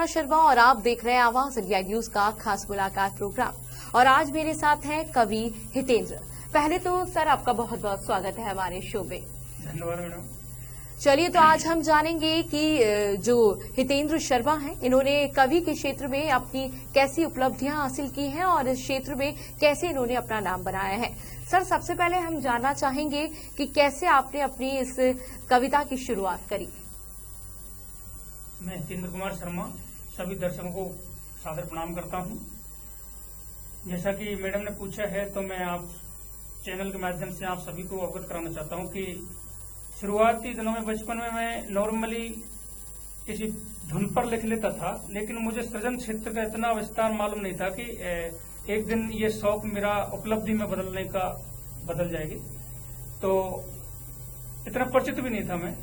अपर्णा शर्मा और आप देख रहे हैं आवाज इंडिया न्यूज का खास मुलाकात प्रोग्राम। और आज मेरे साथ हैं कवि हितेंद्र। पहले तो सर आपका बहुत बहुत स्वागत है हमारे शो में। धन्यवाद मैडम। चलिए तो आज हम जानेंगे कि जो हितेंद्र शर्मा हैं इन्होंने कवि के क्षेत्र में अपनी कैसी उपलब्धियां हासिल की हैं और इस क्षेत्र में कैसे इन्होंने अपना नाम बनाया है। सर सबसे पहले हम जानना चाहेंगे कि कैसे आपने अपनी इस कविता की शुरुआत करी। मैं हितेंद्र कुमार शर्मा सभी दर्शकों को सादर प्रणाम करता हूं। जैसा कि मैडम ने पूछा है तो मैं आप चैनल के माध्यम से आप सभी को अवगत कराना चाहता हूं कि शुरुआती दिनों में बचपन में मैं नॉर्मली किसी धुन पर लिख लेता था, लेकिन मुझे सृजन क्षेत्र का इतना विस्तार मालूम नहीं था कि एक दिन ये शौक मेरा उपलब्धि में बदल जाएगी। तो इतना परिचित भी नहीं था मैं।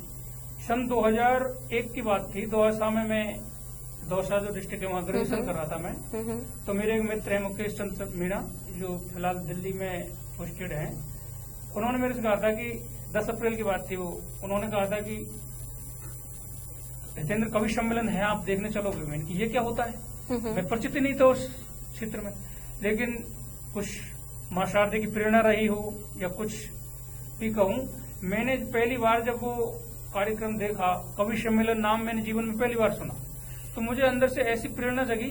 सन 2001 की बात थी। दौसा में मैं दौसा जो डिस्ट्रिक्ट है वहां ग्रेजुएशन कर रहा था मैं। तो मेरे एक मित्र है मुकेश चंद्र मीणा जो फिलहाल दिल्ली में पोस्टेड है। उन्होंने मेरे से कहा था कि 10 अप्रैल की बात थी, उन्होंने कहा था कि हितेंद्र कवि सम्मेलन है, आप देखने चलोगे। मैंने कि ये क्या होता है। मैं परिचित ही नहीं था उस क्षेत्र में, लेकिन कुछ मां शारदे की प्रेरणा रही हो या कुछ भी कहूं, मैंने पहली बार जब वो कार्यक्रम देखा, कवि सम्मेलन नाम मैंने जीवन में पहली बार सुना, तो मुझे अंदर से ऐसी प्रेरणा जगी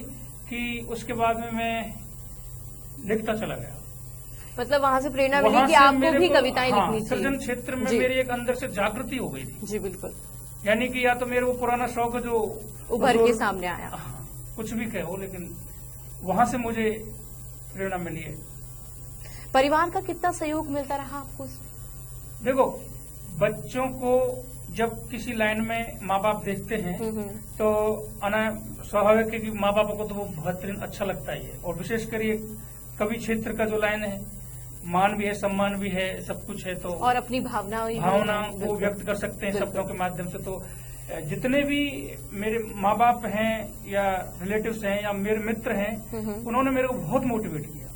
कि उसके बाद में मैं लिखता चला गया। मतलब वहां से प्रेरणा मिली कि आपको भी कविताएं लिखनी चाहिए। सृजन क्षेत्र में मेरी एक अंदर से जागृति हो गई थी। जी बिल्कुल। यानी कि या तो मेरे वो पुराना शौक जो उभर के सामने आया, कुछ भी कहो, लेकिन वहां से मुझे प्रेरणा मिली है। परिवार का कितना सहयोग मिलता रहा आपको? देखो, बच्चों को जब किसी लाइन में माँ बाप देखते हैं तो स्वाभाविक है कि माँ बाप को तो वो बेहतरीन अच्छा लगता ही है। और विशेषकर ये कवि क्षेत्र का जो लाइन है, मान भी है, सम्मान भी है, सब कुछ है। तो और अपनी भावनाओं को व्यक्त कर सकते हैं शब्दों के माध्यम से। तो जितने भी मेरे माँ बाप हैं या रिलेटिव्स हैं या मेरे मित्र हैं, उन्होंने मेरे को बहुत मोटिवेट किया।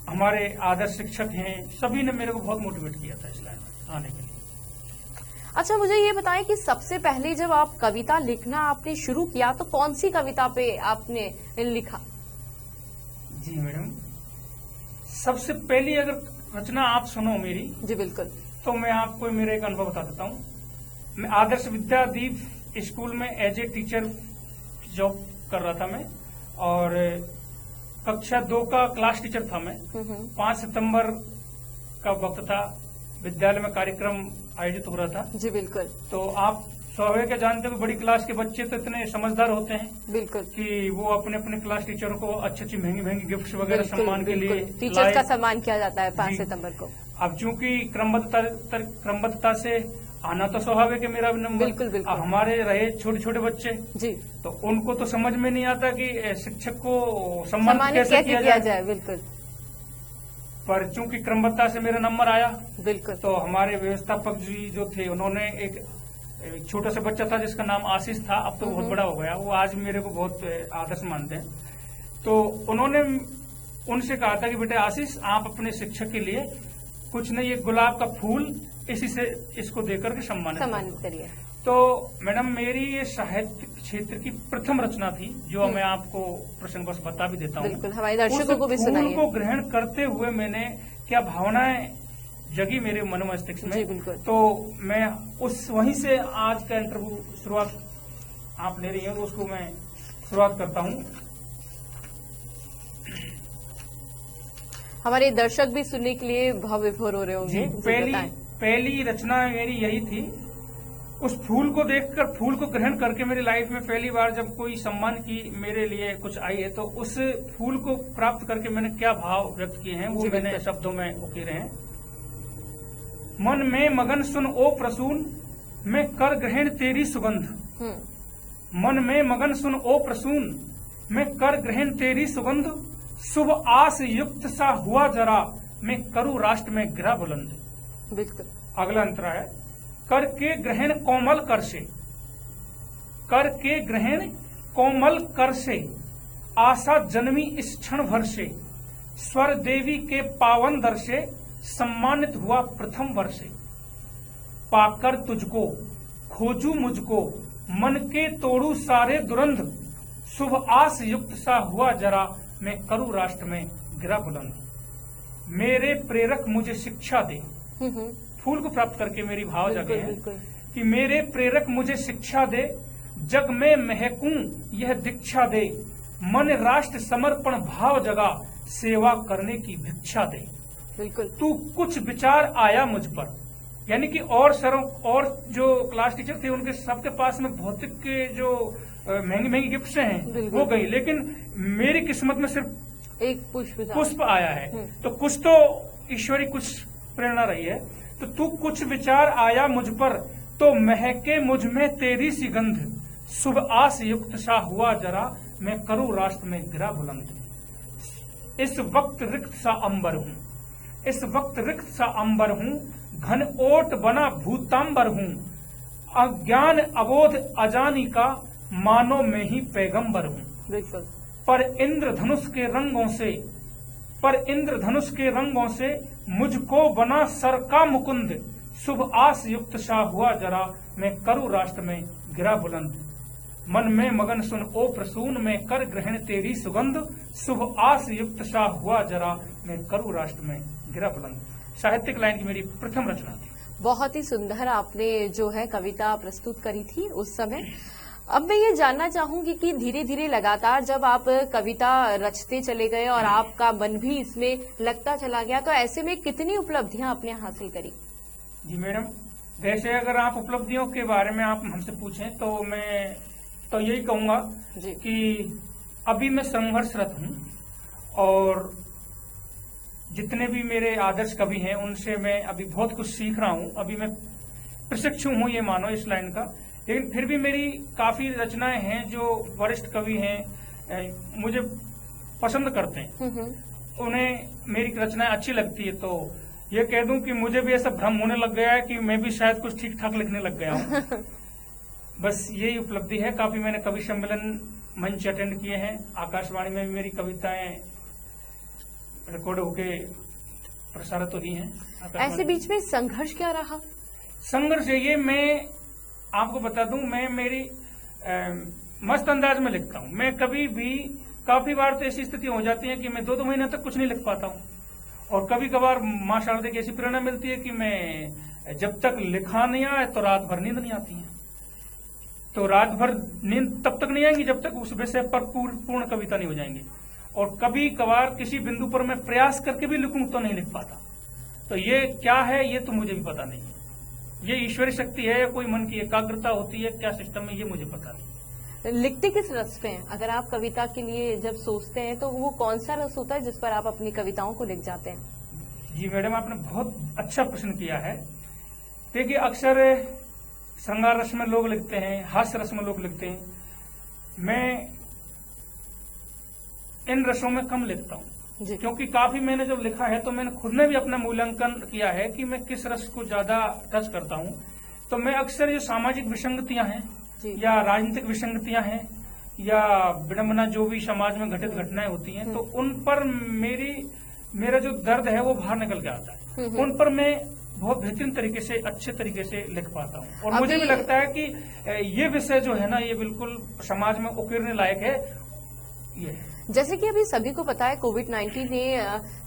हमारे आदर्श शिक्षक हैं, सभी ने मेरे को बहुत मोटिवेट किया था इस लाइन में आने के लिए। अच्छा, मुझे ये बताएं कि सबसे पहले जब आप कविता लिखना आपने शुरू किया तो कौन सी कविता पे आपने लिखा? जी मैडम, सबसे पहली अगर रचना आप सुनो मेरी, जी बिल्कुल, तो मैं आपको मेरा एक अनुभव बता देता हूँ। मैं आदर्श विद्यादीप स्कूल में एज ए टीचर जॉब कर रहा था मैं, और कक्षा 2 का क्लास टीचर था मैं। 5 सितंबर का वक्त था, विद्यालय में कार्यक्रम आयोजित हो रहा था। जी बिल्कुल। तो आप स्वाभाविक है, जानते हो बड़ी क्लास के बच्चे तो इतने समझदार होते हैं बिल्कुल कि वो अपने अपने क्लास टीचरों को अच्छी महंगी गिफ्ट्स वगैरह सम्मान के लिए टीचर्स का सम्मान किया जाता है 5 सितंबर को। अब चूंकि क्रमबद्धता से आना तो स्वाभाविक है मेरा नंबर। बिल्कुल बिल्कुल। हमारे रहे छोटे छोटे बच्चे जी, तो उनको तो समझ में नहीं आता कि शिक्षक को सम्मान कैसे किया जाए। बिल्कुल। पर चूंकि क्रमबद्धता से मेरा नंबर आया, बिल्कुल, तो हमारे व्यवस्थापक जी जो थे, उन्होंने एक छोटा सा बच्चा था जिसका नाम आशीष था, अब तो बहुत बड़ा हो गया, वो आज मेरे को बहुत आदर्श मानते हैं। तो उन्होंने उनसे कहा था कि बेटा आशीष, आप अपने शिक्षक के लिए कुछ नहीं, एक गुलाब का फूल इसी से इसको देकर के सम्मानित करिए। तो मैडम, मेरी ये साहित्य क्षेत्र की प्रथम रचना थी, जो मैं आपको प्रसंगवश बता भी देता हूँ। बिल्कुल, हमारे दर्शकों को भी सुनाइए। को ग्रहण करते हुए मैंने क्या भावनाएं जगी मेरे मन मस्तिष्क में। बिल्कुल। तो मैं वहीं से आज का इंटरव्यू शुरुआत आप ले रही हैं, तो उसको मैं शुरुआत करता हूँ। हमारे दर्शक भी सुनने के लिए भाव विभोर हो रहे होंगे। पहली रचना मेरी यही थी। उस फूल को देखकर, फूल को ग्रहण करके मेरी लाइफ में पहली बार जब कोई सम्मान की मेरे लिए कुछ आई है, तो उस फूल को प्राप्त करके मैंने क्या भाव व्यक्त किए हैं वो मैंने शब्दों में उकेरे हैं। मन में मगन सुन ओ प्रसून, मैं कर ग्रहण तेरी सुगंध। मन में मगन सुन ओ प्रसून, मैं कर ग्रहण तेरी सुगंध। शुभ आस युक्त सा हुआ जरा, मैं करूँ राष्ट्र में गिरा बुलंद। बिल्कुल। अगला अंतरा है, करके ग्रहण कोमल कर से, करके ग्रहण कोमल कर से, आशा जन्मी इस क्षण भर से, स्वर देवी के पावन दर से, सम्मानित हुआ प्रथम वर्ष से। पाकर तुझको खोजू मुझको, मन के तोड़ू सारे दुरंध, शुभ आस युक्त सा हुआ जरा, मैं करूँ राष्ट्र में गिरा बुलंद। मेरे प्रेरक मुझे शिक्षा दे, फूल को प्राप्त करके मेरी भाव जगे हैं कि मेरे प्रेरक मुझे शिक्षा दे, जग में महकूं यह दीक्षा दे, मन राष्ट्र समर्पण भाव जगा, सेवा करने की भिक्षा दे। बिल्कुल। तू कुछ विचार आया मुझ पर, यानी कि और जो क्लास टीचर थे उनके सबके पास में भौतिक के जो महंगी महंगी गिफ्ट्स हैं वो गई, लेकिन मेरी किस्मत में सिर्फ एक पुष्प आया है। तो कुछ तो ईश्वरी कुछ प्रेरणा रही है। तो तू कुछ विचार आया मुझ पर, तो महके मुझ में तेरी सी गंध, शुभ आस युक्त सा हुआ जरा, मैं करूँ राष्ट्र में गिरा बुलंद। इस वक्त रिक्त सा अंबर हूँ, इस वक्त रिक्त सा अंबर हूँ, घन ओट बना भूतांबर हूँ, अज्ञान अबोध अजानी का, मानो में ही पैगंबर हूँ। बिल्कुल। पर इंद्रधनुष के रंगों से मुझको बना सर का मुकुंद, शुभ आस युक्त सा हुआ जरा, मैं करूँ राष्ट्र में गिरा बुलंद। मन में मगन सुन ओ प्रसून, में कर ग्रहण तेरी सुगंध, शुभ आस युक्त सा हुआ जरा, मैं करूँ राष्ट्र में गिरा बुलंद। साहित्यिक लाइन की मेरी प्रथम रचना थी। बहुत ही सुंदर आपने जो है कविता प्रस्तुत करी थी उस समय। अब मैं ये जानना चाहूंगी कि धीरे धीरे लगातार जब आप कविता रचते चले गए और आपका मन भी इसमें लगता चला गया, तो ऐसे में कितनी उपलब्धियां आपने हासिल करी? जी मैडम, वैसे अगर आप उपलब्धियों के बारे में आप हमसे पूछें तो मैं तो यही कहूंगा कि अभी मैं संघर्षरत हूं, और जितने भी मेरे आदर्श कवि हैं उनसे मैं अभी बहुत कुछ सीख रहा हूं। अभी मैं प्रशिक्षु हूं, ये मानो इस लाइन का, लेकिन फिर भी मेरी काफी रचनाएं हैं जो वरिष्ठ कवि हैं मुझे पसंद करते हैं, उन्हें मेरी रचनाएं अच्छी लगती है। तो ये कह दूं कि मुझे भी ऐसा भ्रम होने लग गया है कि मैं भी शायद कुछ ठीक ठाक लिखने लग गया हूं। बस यही उपलब्धि है। काफी मैंने कवि सम्मेलन मंच अटेंड किए हैं, आकाशवाणी में भी मेरी कविताएं रिकॉर्ड होके प्रसारित हुई हैं। ऐसे बीच में संघर्ष क्या रहा? संघर्ष ये मैं आपको बता दूं, मैं मेरी मस्त अंदाज में लिखता हूं। मैं कभी भी काफी बार तो ऐसी स्थिति हो जाती है कि मैं 2-2 महीने तक कुछ नहीं लिख पाता हूं, और कभी कभार मां शारदे की ऐसी प्रेरणा मिलती है कि मैं जब तक लिखा नहीं आए तो रात भर नींद नहीं आती है। तो रात भर नींद तब तक नहीं आएंगी जब तक उस विषय पर पूर्ण कविता नहीं हो जाएंगी। और कभी कभार किसी बिंदु पर मैं प्रयास करके भी लिखूं तो नहीं लिख पाता। तो ये क्या है ये तो मुझे भी पता नहीं है। ये ईश्वरी शक्ति है या कोई मन की एकाग्रता होती है, क्या सिस्टम है, ये मुझे पता नहीं। लिखते किस रस पे हैं? अगर आप कविता के लिए जब सोचते हैं तो वो कौन सा रस होता है जिस पर आप अपनी कविताओं को लिख जाते हैं? जी मैडम, आपने बहुत अच्छा प्रश्न किया है। देखिए, अक्सर श्रृंगार रस में लोग लिखते हैं, हास्य रस में लोग लिखते हैं। मैं इन रसों में कम लिखता हूँ, क्योंकि काफी मैंने जब लिखा है तो मैंने खुद ने भी अपना मूल्यांकन किया है कि मैं किस रस को ज्यादा टच करता हूँ। तो मैं अक्सर जो सामाजिक विसंगतियां हैं या राजनीतिक विसंगतियां हैं या विडंबना जो भी समाज में घटित घटनाएं होती हैं, तो उन पर मेरा जो दर्द है वो बाहर निकल के आता है। उन पर मैं बहुत बेहतरीन तरीके से, अच्छे तरीके से लिख पाता हूँ। और मुझे भी लगता है कि ये विषय जो है ना, ये बिल्कुल समाज में उकेरने लायक है। ये जैसे कि अभी सभी को पता है, कोविड-19 ने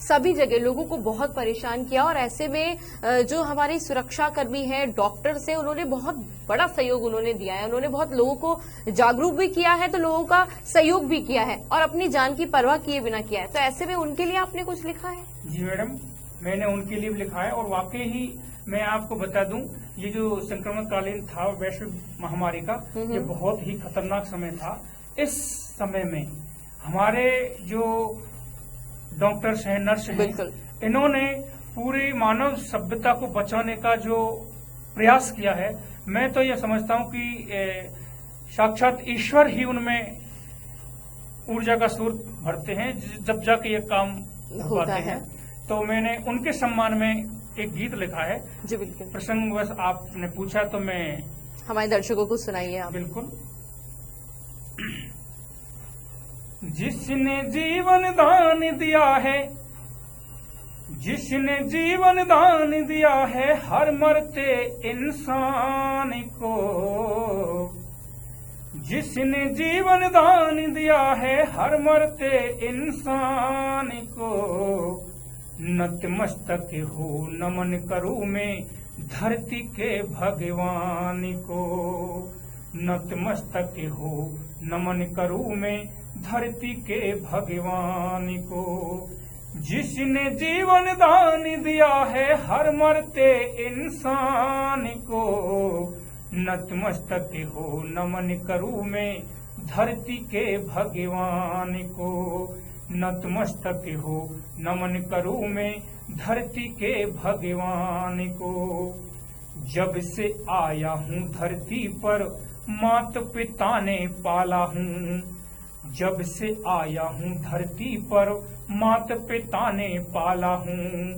सभी जगह लोगों को बहुत परेशान किया, और ऐसे में जो हमारे सुरक्षा कर्मी हैं, डॉक्टर्स हैं, उन्होंने बहुत बड़ा सहयोग उन्होंने दिया है। उन्होंने बहुत लोगों को जागरूक भी किया है, तो लोगों का सहयोग भी किया है और अपनी जान की परवाह किए बिना किया है। तो ऐसे में उनके लिए आपने कुछ लिखा है? जी मैडम, मैंने उनके लिए भी लिखा है। और वाकई ही मैं आपको बता दूं, ये जो संक्रमण कालीन था वैश्विक महामारी का, ये बहुत ही खतरनाक समय था। इस समय में हमारे जो डॉक्टर्स हैं, नर्स हैं, इन्होंने पूरी मानव सभ्यता को बचाने का जो प्रयास किया है, मैं तो ये समझता हूं कि साक्षात ईश्वर ही उनमें ऊर्जा का स्रोत भरते हैं जब जाके ये काम हो पाते हैं। तो मैंने उनके सम्मान में एक गीत लिखा है। जी बिल्कुल। प्रसंगवश आपने पूछा तो मैं हमारे दर्शकों को सुनाइए आप। बिल्कुल। जिसने जीवन दान दिया है, जिसने जीवन दान दिया है हर मरते इंसान को, जिसने जीवन दान दिया है हर मरते इंसान को, नतमस्तक हो नमन करूं मैं धरती के भगवान को, नतमस्तक हो नमन करूं मैं धरती के भगवान को, जिसने जीवन दान दिया है हर मरते इंसान को, नतमस्तक हो नमन करूं मैं धरती के भगवान को, नतमस्तक हो नमन करूं मैं धरती के भगवान को। जब से आया हूँ धरती पर मात पिता ने पाला हूँ, जब से आया हूँ धरती पर मात पिता ने पाला हूँ,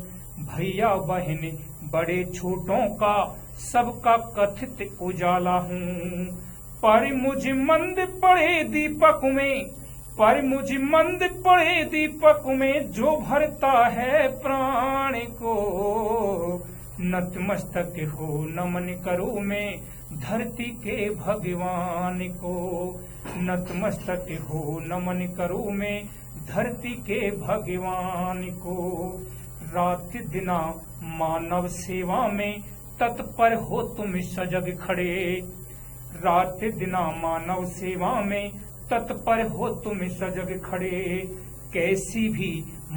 भैया बहन बड़े छोटों का सबका कथित उजाला हूँ, पर मुझ मंद पड़े दीपक में, पर मुझ मंद पड़े दीपक में जो भरता है प्राण को, नतमस्तक हो नमन करूं मैं धरती के भगवान को, नतमस्तक हो नमन करूं मैं धरती के भगवान को। रात दिना मानव सेवा में तत्पर हो तुम सजग खड़े, रात दिना मानव सेवा में तत्पर हो तुम सजग खड़े, कैसी भी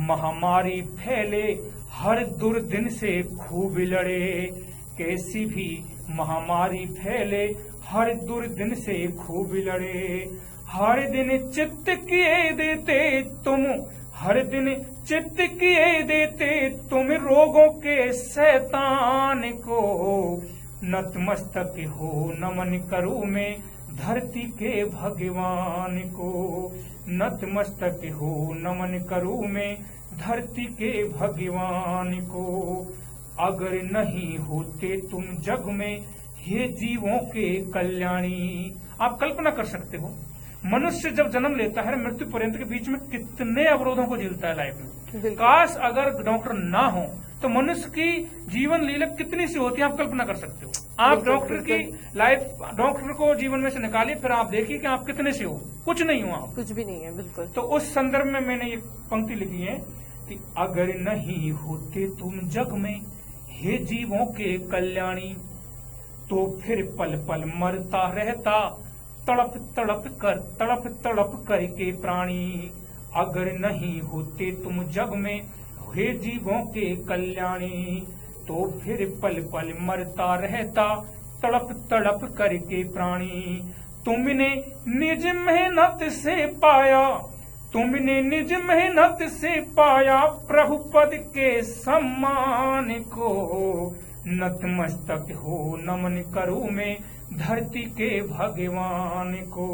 महामारी फैले हर दुर्दिन से खूब लड़े, कैसी भी महामारी फैले हर दुर्दिन से खूब लड़े, हर दिन चित्त किए देते तुम, हर दिन चित्त किए देते तुम रोगों के शैतान को, नतमस्तक हो नमन करूं मैं धरती के भगवान को, नतमस्तक हो नमन करूं मैं धरती के भगवान को। अगर नहीं होते तुम जग में हे जीवों के कल्याणी, आप कल्पना कर सकते हो मनुष्य जब जन्म लेता है मृत्यु पर्यंत के बीच में कितने अवरोधों को झेलता है लाइफ में। काश अगर डॉक्टर ना हो तो मनुष्य की जीवन लीला कितनी सी होती है, आप कल्पना कर सकते हो। आप डॉक्टर की लाइफ, डॉक्टर को जीवन में से निकालिए, फिर आप देखिए कि आप कितने से हो, कुछ नहीं हो आप, कुछ भी नहीं है। बिल्कुल। तो उस संदर्भ में मैंने ये पंक्ति लिखी है कि अगर नहीं होते तुम जग में हे जीवों के कल्याणी, तो फिर पल पल मरता रहता तड़प तड़प करके प्राणी। अगर नहीं होते तुम जग में हे जीवों के कल्याणी, तो फिर पल पल मरता रहता तड़प करके प्राणी। तुमने निज मेहनत से पाया, तुमने निज मेहनत से पाया प्रभु पद के सम्मान को, नतमस्तक हो नमन करूं मैं धरती के भगवान को,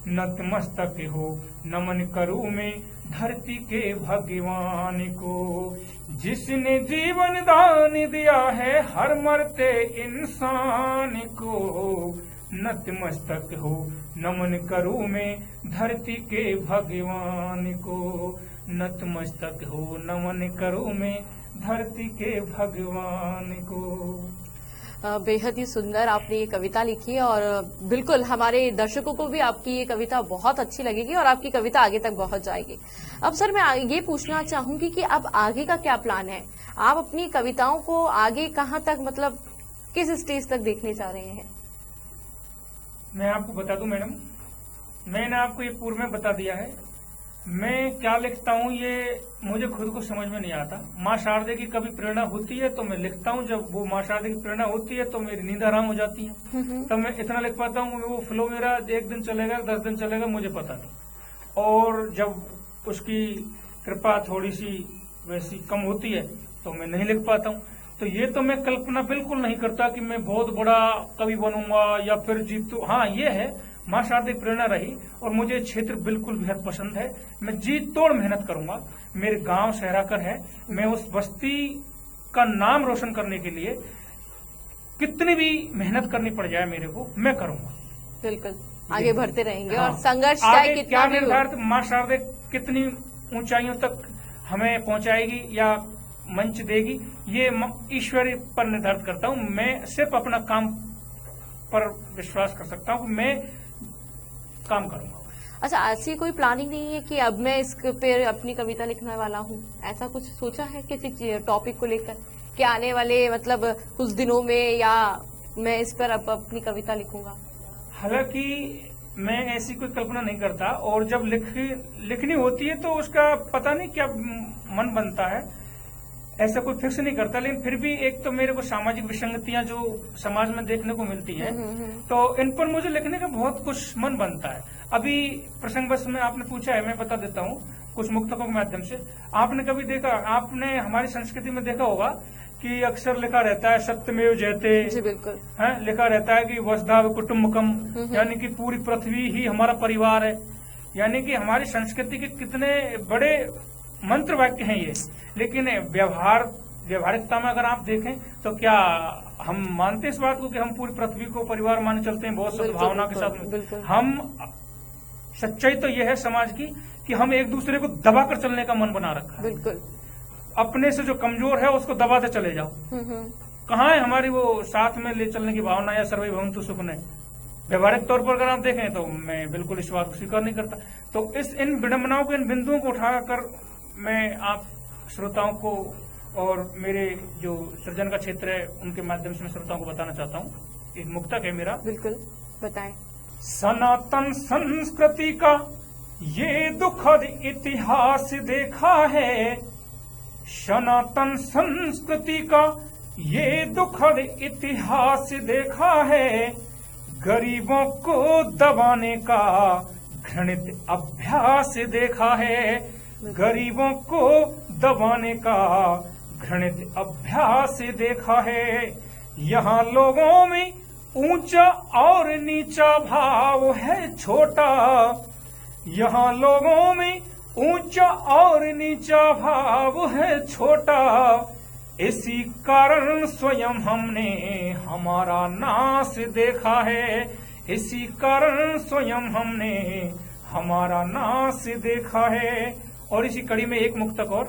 नतमस्तक हो नमन करूं मैं धरती के भगवान को। जिसने जीवन दान दिया है हर मरते इंसान को, नतमस्तक हो नमन करूं मैं धरती के भगवान को, नतमस्तक हो नमन करूं मैं धरती के भगवान को। बेहद ही सुंदर आपने ये कविता लिखी है और बिल्कुल हमारे दर्शकों को भी आपकी ये कविता बहुत अच्छी लगेगी और आपकी कविता आगे तक पहुंच जाएगी। अब सर मैं ये पूछना चाहूंगी कि अब आगे का क्या प्लान है? आप अपनी कविताओं को आगे कहां तक, मतलब किस स्टेज तक देखने जा रहे हैं? मैं आपको बता दूं मैडम, मैंने आपको ये पूर्व में बता दिया है मैं क्या लिखता हूँ, ये मुझे खुद को समझ में नहीं आता। माँ शारदे की कभी प्रेरणा होती है तो मैं लिखता हूँ, जब वो माँ शारदे की प्रेरणा होती है तो मेरी नींद आराम हो जाती है, तब मैं इतना लिख पाता हूँ। वो फ्लो मेरा 1 दिन चलेगा 10 दिन चलेगा मुझे पता नहीं, और जब उसकी कृपा थोड़ी सी वैसी कम होती है तो मैं नहीं लिख पाता हूँ। तो ये तो मैं कल्पना बिल्कुल नहीं करता कि मैं बहुत बड़ा कवि बनूंगा या फिर जीतू। हाँ ये है, माँ शारदे प्रेरणा रही और मुझे क्षेत्र बिल्कुल बेहद पसंद है। मैं जी तोड़ मेहनत करूंगा। मेरे गांव सहराकर है, मैं उस बस्ती का नाम रोशन करने के लिए कितनी भी मेहनत करनी पड़ जाए मेरे को, मैं करूंगा। बिल्कुल आगे बढ़ते रहेंगे। हाँ, और संघर्ष चाहे कितना क्या निर्धारित माँ शारदे कितनी ऊंचाइयों तक हमें पहुंचाएगी या मंच देगी, ये ईश्वर पर निर्धारित करता हूँ। मैं सिर्फ अपना काम पर विश्वास कर सकता हूँ, मैं काम करूंगा। अच्छा, ऐसी कोई प्लानिंग नहीं है कि अब मैं इस पे अपनी कविता लिखने वाला हूँ, ऐसा कुछ सोचा है किसी टॉपिक को लेकर कि आने वाले मतलब कुछ दिनों में या मैं इस पर अब अपनी कविता लिखूंगा? हालांकि मैं ऐसी कोई कल्पना नहीं करता, और जब लिखनी होती है तो उसका पता नहीं क्या मन बनता है, ऐसा कोई फिक्स नहीं करता। लेकिन फिर भी एक तो मेरे को सामाजिक विसंगतियां जो समाज में देखने को मिलती हैं, तो इन पर मुझे लिखने का बहुत कुछ मन बनता है। अभी प्रसंगवश में आपने पूछा है, मैं बता देता हूँ कुछ मुक्तकों के माध्यम से। आपने कभी देखा, आपने हमारी संस्कृति में देखा होगा कि अक्सर लिखा रहता है सत्यमेव जयते। जी बिल्कुल। है, लिखा रहता है कि वसुधैव कुटुम्बकम, यानी कि पूरी पृथ्वी ही हमारा परिवार है। यानी कि हमारी संस्कृति के कितने बड़े मंत्र वाक्य हैं ये। लेकिन व्यवहारिकता में अगर आप देखें तो क्या हम मानते इस बात को कि हम पूरी पृथ्वी को परिवार माने चलते हैं बहुत सद्भावना के साथ? हम सच्चाई तो यह है समाज की कि हम एक दूसरे को दबाकर चलने का मन बना रखा है। बिल्कुल। अपने से जो कमजोर है उसको दबाते चले जाओ। कहाँ है हमारी वो साथ में ले चलने की भावना या सर्वे भवन्तु सुखिनः? व्यवहारिक तौर पर अगर आप देखें तो मैं बिल्कुल इस बात को स्वीकार नहीं करता। तो इन विडंबनाओं के इन बिंदुओं को उठाकर मैं आप श्रोताओं को और मेरे जो सृजन का क्षेत्र है उनके माध्यम से मैं श्रोताओं को बताना चाहता हूँ। एक मुक्तक है मेरा। बिल्कुल, बताएं। सनातन संस्कृति का ये दुखद इतिहास देखा है, सनातन संस्कृति का ये दुखद इतिहास देखा है, गरीबों को दबाने का घृणित अभ्यास देखा है, गरीबों को दबाने का घृणित अभ्यास देखा है। यहाँ लोगों में ऊंचा और नीचा भाव है छोटा, यहाँ लोगों में ऊंचा और नीचा भाव है छोटा, इसी कारण स्वयं हमने हमारा नाश देखा है, इसी कारण स्वयं हमने हमारा नाश देखा है। और इसी कड़ी में एक मुक्तक और,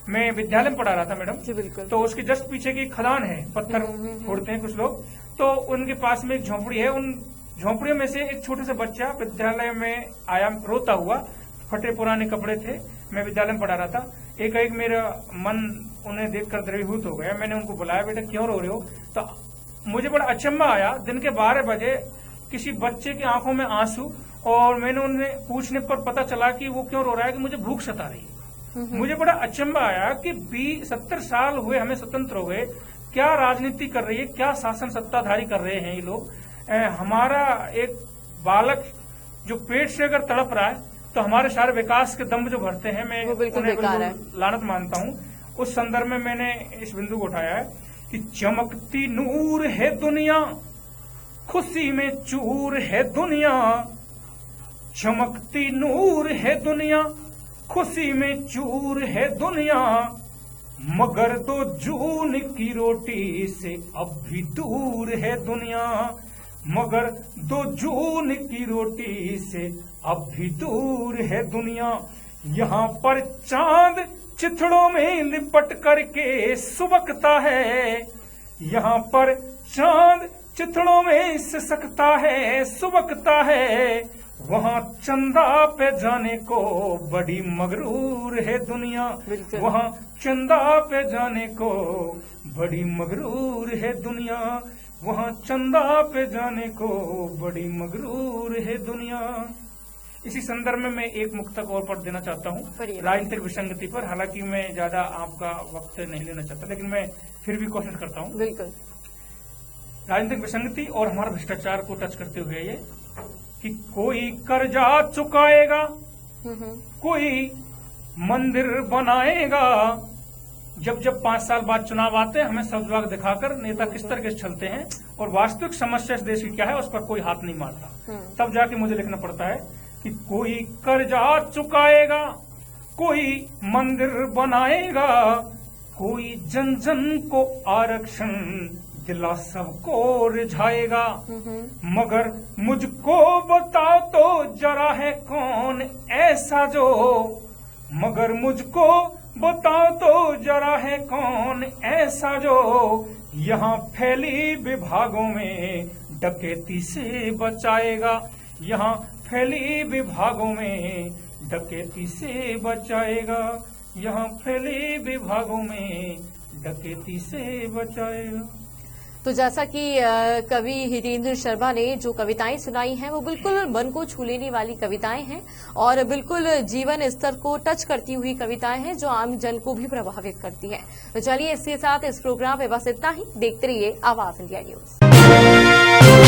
मैं विद्यालय में पढ़ा रहा था मैडम जी बिल्कुल। तो उसके जस्ट पीछे की खदान है, पत्थर फोड़ते हैं कुछ लोग, तो उनके पास में एक झोंपड़ी है। उन झोंपड़ियों में से एक छोटे से बच्चा विद्यालय में आया रोता हुआ, फटे पुराने कपड़े थे, मैं विद्यालय में पढ़ा रहा था। एक मेरा मन उन्हें देखकर द्रवीभूत हो गया। मैंने उनको बुलाया, बेटा क्यों रो रहे हो? तो मुझे बड़ा अचंभा आया, दिन के 12 बजे किसी बच्चे की आंखों में आंसू, और मैंने उन्हें पूछने पर पता चला कि वो क्यों रो रहा है कि मुझे भूख सता रही है। मुझे बड़ा अचंभा आया कि 70 साल हुए हमें स्वतंत्र हो गए, क्या राजनीति कर रही है, क्या शासन सत्ताधारी कर रहे हैं ये लोग। हमारा एक बालक जो पेट से अगर तड़प रहा है तो हमारे सारे विकास के दम्भ जो भरते हैं, मैं उन्हें लानत मानता हूँ। उस संदर्भ में मैंने इस बिंदु को उठाया है कि चमकती नूर है दुनिया, खुशी में चूर है दुनिया, चमकती नूर है दुनिया, खुशी में चूर है दुनिया, मगर तो जून की रोटी से अब भी दूर है दुनिया, मगर 2 जून की रोटी से अब भी दूर है दुनिया। यहाँ पर चांद चिथड़ों में लिपट करके सुबकता है, यहाँ पर चांद चिथड़ों में सिसकता है, सुबकता है, वहाँ चंदा पे जाने को बड़ी मगरूर है दुनिया, वहाँ चंदा पे जाने को बड़ी मगरूर है दुनिया, वहाँ चंदा पे जाने को बड़ी मगरूर है दुनिया। इसी संदर्भ में मैं एक मुक्तक और पढ़ देना चाहता हूँ राजनीतिक विसंगति पर। हालांकि मैं ज्यादा आपका वक्त नहीं लेना चाहता, लेकिन मैं फिर भी कोशिश करता हूँ। बिल्कुल। राजनीतिक विसंगति और हमारा भ्रष्टाचार को टच करते हुए ये कि कोई कर्जा चुकाएगा, कोई मंदिर बनाएगा, जब 5 साल बाद चुनाव आते हैं हमें सब्जबाग दिखाकर नेता किस तरह के चलते हैं और वास्तविक समस्या इस देश की क्या है उस पर कोई हाथ नहीं मारता। तब जाके मुझे लिखना पड़ता है कि कोई कर्जा चुकाएगा, कोई मंदिर बनाएगा, कोई जन जन को आरक्षण दिला सबको रिझाएगा, मगर मुझको बताओ तो जरा है कौन ऐसा जो, मगर मुझको बताओ तो जरा है कौन ऐसा जो यहाँ फैली विभागों में डकैती से बचाएगा, यहाँ फैली विभागों में डकैती से बचाएगा, यहाँ फैली विभागों में डकैती से बचाएगा। तो जैसा कि कवि हितेंद्र शर्मा ने जो कविताएं सुनाई हैं वो बिल्कुल मन को छू लेने वाली कविताएं हैं और बिल्कुल जीवन स्तर को टच करती हुई कविताएं हैं जो आम जन को भी प्रभावित करती हैं। तो चलिए इसके साथ इस प्रोग्राम में बस इतना ही। देखते रहिए आवाज इंडिया न्यूज।